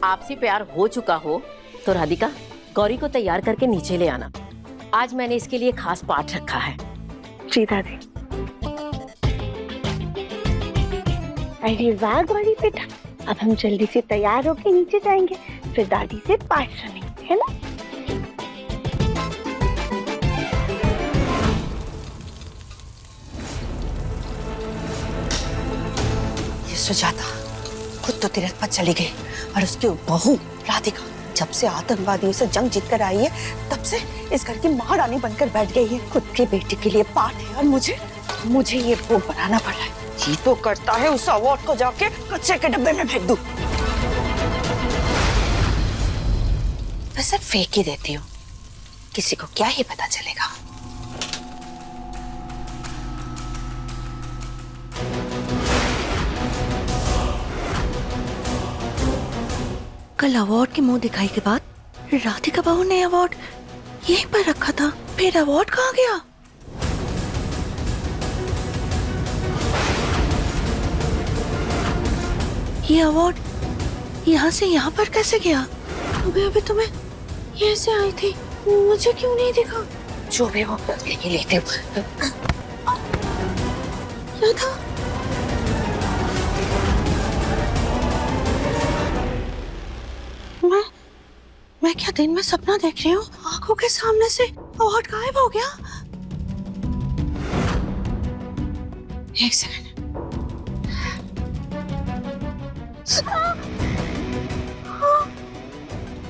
आपसे प्यार हो चुका हो तो राधिका, गौरी को तैयार करके नीचे ले आना। आज मैंने इसके लिए खास पाठ रखा है। जी दादी। अरे वाह गौरी बेटा, अब हम जल्दी से तैयार होके नीचे जाएंगे, फिर दादी से पाठ सुनेंगे, है ना? ये सुजाता खुद तो तिरथ पर चली गई और उसकी बहू राधिका जब से आतंकवादियों से जंग जीत कर आई है तब से इस घर की महारानी बनकर बैठ गई है। खुद की बेटी के लिए पाठ है और मुझे ये भोग बनाना पड़ रहा है। जी तो करता है उस अवार्ड को जाके कचरे के डब्बे में फेंक दूं। वैसे फेंक ही देती हूँ, किसी को क्या ही पता चलेगा। कल अवार्ड के मुंह दिखाई के बाद राधिका बहू ने अवार्ड यहीं पर रखा था, फिर अवार्ड कहाँ गया? ये अवार्ड यहाँ से यहाँ पर कैसे गया? अभी तो मैं यहाँ से आई थी, मुझे क्यों नहीं दिखा? जो भी हो लेके लेते क्या था? मैं क्या दिन में सपना देख रही हूँ? आंखों के सामने से अवार्ड गायब हो गया। एक सेकंड।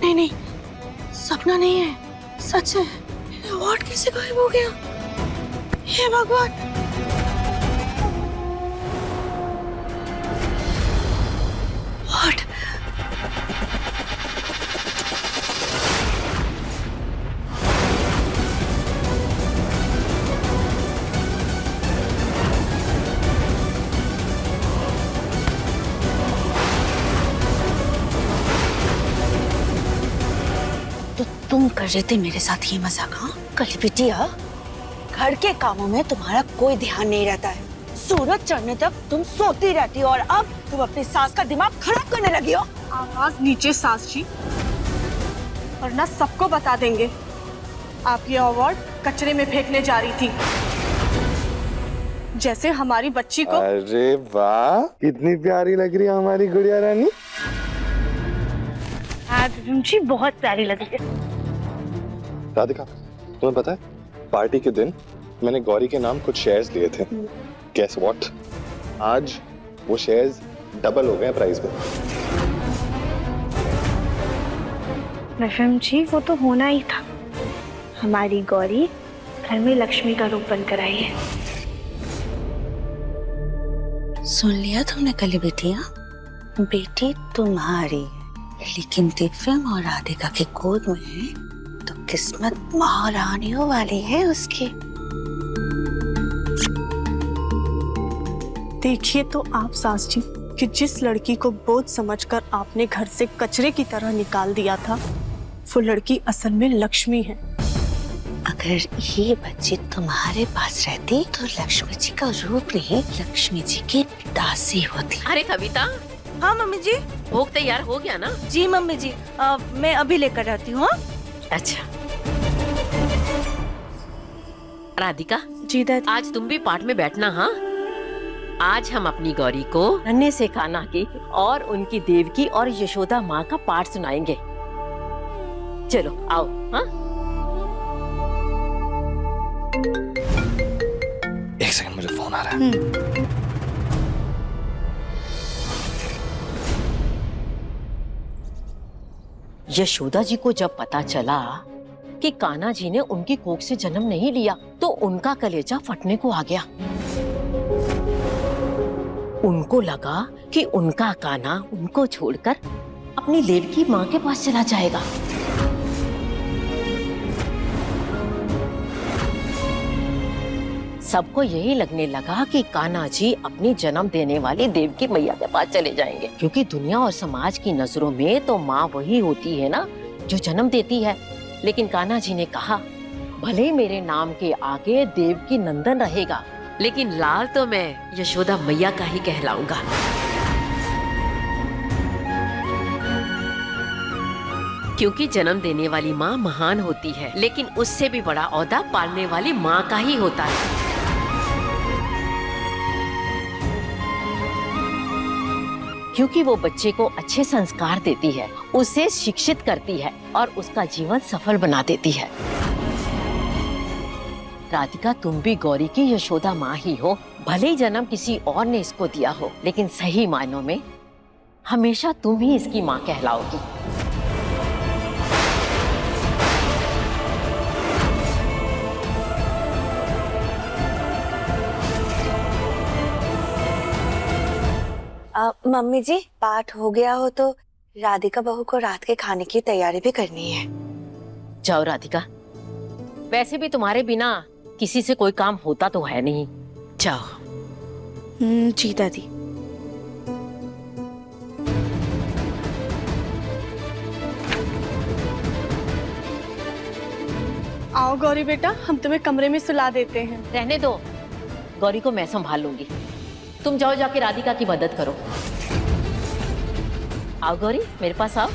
नहीं, सपना नहीं है, सच है। अवार्ड कैसे गायब हो गया? हे भगवान। अवार्ड तुम कर रहे थे मेरे साथ ये मजाक? हाँ कल बिटिया, घर के कामों में तुम्हारा कोई ध्यान नहीं रहता है। सूरज चढ़ने तक तुम सोती रहती हो और अब तुम अपनी सास का दिमाग खराब करने लगी हो। आवाज नीचे सास जी, वरना सबको बता देंगे आप ये अवार्ड कचरे में फेंकने जा रही थी, जैसे हमारी बच्ची को। अरे वाह, कितनी प्यारी लग रही है हमारी गुड़िया रानी। जी बहुत प्यारी लग रही है। राधिका, तुम्हें पता है पार्टी के दिन मैंने गौरी के नाम कुछ शेयर्स लिए थे। Guess what? आज वो शेयर्स डबल हो गए प्राइस में। नफम जी वो तो होना ही था, हमारी गौरी घर में लक्ष्मी का रूप बनकर आई है। सुन लिया तुमने कली बेटिया? बेटी तुम्हारी, लेकिन दिव्यम और राधिका की गोद में तो किस्मत महारानियों वाली है उसकी। देखिए तो आप सास जी कि जिस लड़की को बोझ समझकर आपने घर से कचरे की तरह निकाल दिया था, वो लड़की असल में लक्ष्मी है। अगर ये बच्ची तुम्हारे पास रहती तो लक्ष्मी जी का रूप नहीं, लक्ष्मी जी की दासी होती। अरे कविता। हाँ मम्मी जी। भोग तैयार हो गया ना? जी मम्मी जी, मैं अभी लेकर आती हूँ। अच्छा राधिका जी दादी। आज तुम भी पाठ में बैठना। हाँ, आज हम अपनी गौरी को नन्हे से कान्हा की और उनकी देवकी और यशोदा माँ का पाठ सुनाएंगे। चलो आओ। हाँ एक सेकंड, मुझे फोन आ रहा है। यशोदा जी को जब पता चला कि कान्हा जी ने उनकी कोख से जन्म नहीं लिया तो उनका कलेजा फटने को आ गया। उनको लगा कि उनका कान्हा उनको छोड़कर अपनी देवकी माँ के पास चला जाएगा। सबको यही लगने लगा कि कान्हा जी अपनी जन्म देने वाली देवकी मैया के पास चले जाएंगे, क्योंकि दुनिया और समाज की नजरों में तो माँ वही होती है ना जो जन्म देती है। लेकिन कान्हा जी ने कहा, भले मेरे नाम के आगे देवकी नंदन रहेगा, लेकिन लाल तो मैं यशोदा मैया का ही कहलाऊंगा। क्योंकि जन्म देने वाली माँ महान होती है, लेकिन उससे भी बड़ा ओहदा पालने वाली माँ का ही होता है। क्योंकि वो बच्चे को अच्छे संस्कार देती है, उसे शिक्षित करती है और उसका जीवन सफल बना देती है। राधिका, तुम भी गौरी की यशोदा माँ ही हो। भले ही जन्म किसी और ने इसको दिया हो, लेकिन सही मायनों में हमेशा तुम ही इसकी माँ कहलाओगी। मम्मी जी, पाठ हो गया हो तो राधिका बहू को रात के खाने की तैयारी भी करनी है। जाओ राधिका, वैसे भी तुम्हारे बिना किसी से कोई काम होता तो है नहीं। जाओ। जी दादी। आओ गौरी बेटा, हम तुम्हें कमरे में सुला देते हैं। रहने दो, गौरी को मैं संभाल लूंगी। तुम जाओ, जाके राधिका की मदद करो। आओ गौरी, मेरे पास आओ।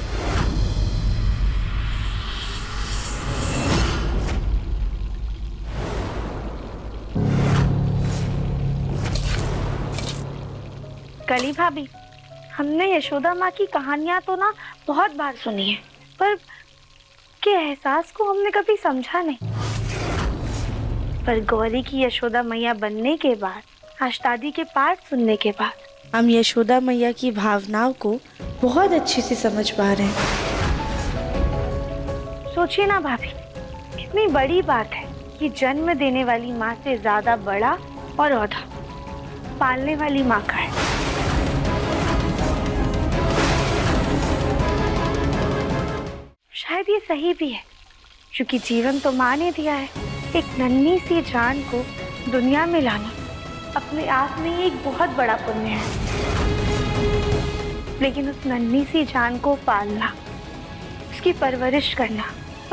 कली भाभी, हमने यशोदा माँ की कहानियां तो ना बहुत बार सुनी है, पर के एहसास को हमने कभी समझा नहीं। पर गौरी की यशोदा मैया बनने के बाद, आज दादी के पाठ सुनने के बाद, हम यशोदा मैया की भावनाओं को बहुत अच्छे से समझ पा रहे हैं। सोचिए ना भाभी, कितनी बड़ी बात है कि जन्म देने वाली माँ से ज्यादा बड़ा और ओहदा पालने वाली माँ का है। शायद ये सही भी है, क्योंकि जीवन तो माँ ने दिया है। एक नन्ही सी जान को दुनिया में लाना अपने आप में ही एक बहुत बड़ा पुण्य है, लेकिन उस नन्ही सी जान को पालना, उसकी परवरिश करना,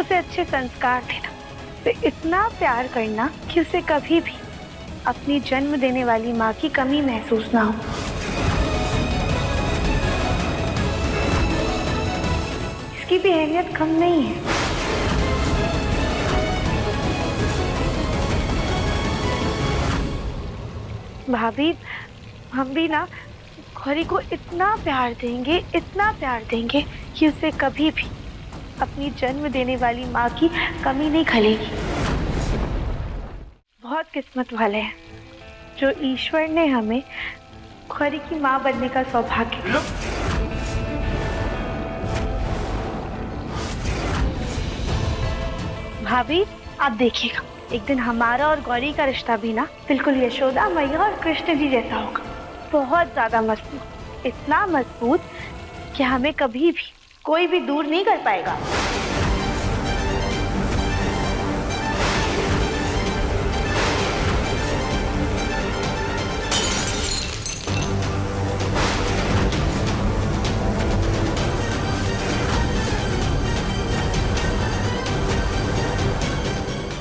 उसे अच्छे संस्कार देना, उसे इतना प्यार करना कि उसे कभी भी अपनी जन्म देने वाली माँ की कमी महसूस ना हो। इसकी भी अहमियत कम नहीं है। भाभी, हम भी ना गौरी को इतना प्यार देंगे कि उसे कभी भी अपनी जन्म देने वाली माँ की कमी नहीं खलेगी। बहुत किस्मत वाले हैं जो ईश्वर ने हमें गौरी की माँ बनने का सौभाग्य दिया। भाभी, आप देखिएगा, एक दिन हमारा और गौरी का रिश्ता भी ना बिल्कुल यशोदा मैया और कृष्ण जी जैसा होगा। बहुत ज्यादा मजबूत, इतना मजबूत कि हमें कभी भी कोई भी दूर नहीं कर पाएगा।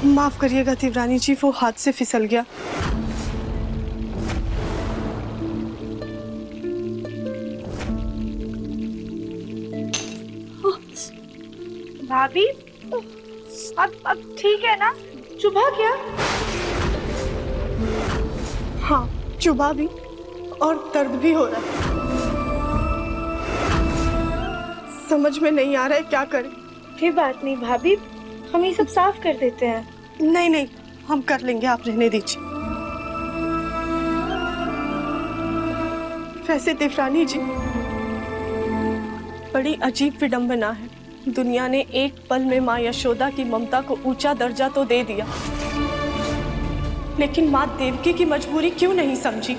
माफ करिएगा देवरानी जी, वो हाथ से फिसल गया। भाभी, अब ठीक है ना? चुभा क्या? हाँ, चुभा भी और दर्द भी हो रहा है। समझ में नहीं आ रहा है क्या करें। कोई बात नहीं भाभी, हम ये सब साफ कर देते हैं। नहीं नहीं, हम कर लेंगे, आप रहने दीजिए। वैसे देवरानी जी, बड़ी अजीब विडंबना है। दुनिया ने एक पल में माँ यशोदा की ममता को ऊंचा दर्जा तो दे दिया, लेकिन माँ देवकी की मजबूरी क्यों नहीं समझी?